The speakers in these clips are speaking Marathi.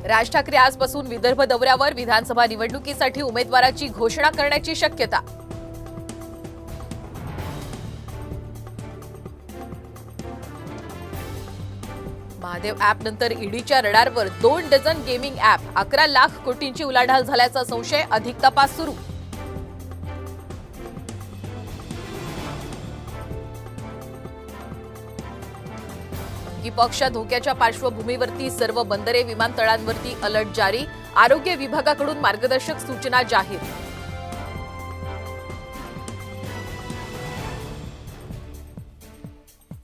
राज ठाकरे आजपासून विदर्भ दौऱ्यावर, विधानसभा निवडणुकीसाठी उमेदवाराची घोषणा करण्याची शक्यता. महादेव ॲप नंतर ईडीच्या रडारवर 2 डझन गेमिंग ॲप, 11 लाख कोटींची उलाढाल झाल्याचा संशय, अधिक तपास सुरू. पक्ष धोक्याच्या पार्श्वभूमीवरती सर्व बंदरे, विमानतळांवरती अलर्ट जारी, आरोग्य विभागाकडून मार्गदर्शक सूचना जाहीर.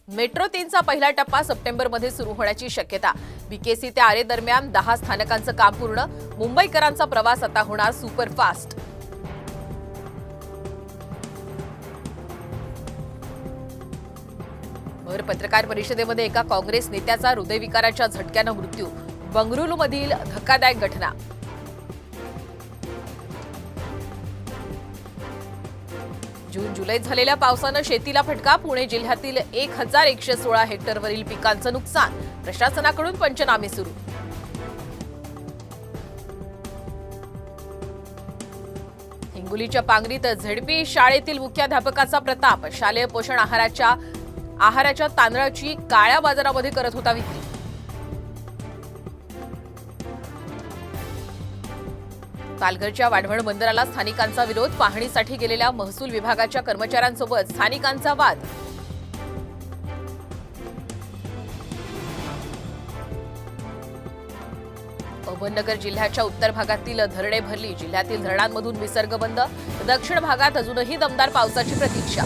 मेट्रो 3चा पहिला टप्पा सप्टेंबरमध्ये सुरू होण्याची शक्यता. बीकेसी ते आरे दरम्यान 10 स्थानकांचं काम पूर्ण. मुंबईकरांचा प्रवास आता होणार सुपरफास्ट. भर पत्रकार परिषदेमध्ये एका काँग्रेस नेत्याचा हृदयविकाराच्या झटक्यानं मृत्यू. बंगळुरूमधील धक्कादायक घटना. जून जुलैत झालेल्या पावसानं शेतीला फटका. पुणे जिल्ह्यातील 1116 हेक्टरवरील पिकांचं नुकसान. प्रशासनाकडून पंचनामे सुरू. हिंगोलीच्या पांगरीत झेडपी शाळेतील मुख्याध्यापकाचा प्रताप. शालेय पोषण आहाराच्या तांदळाची काळ्या बाजारामध्ये करत होता विक्री. पालघरच्या वाढवण बंदराला स्थानिकांचा विरोध. पाहणीसाठी गेलेल्या महसूल विभागाच्या कर्मचाऱ्यांसोबत स्थानिकांचा वाद. अहमदनगर जिल्ह्याच्या उत्तर भागातील धरणे भरली. जिल्ह्यातील धरणांमधून विसर्ग बंद. दक्षिण भागात अजूनही दमदार पावसाची प्रतीक्षा.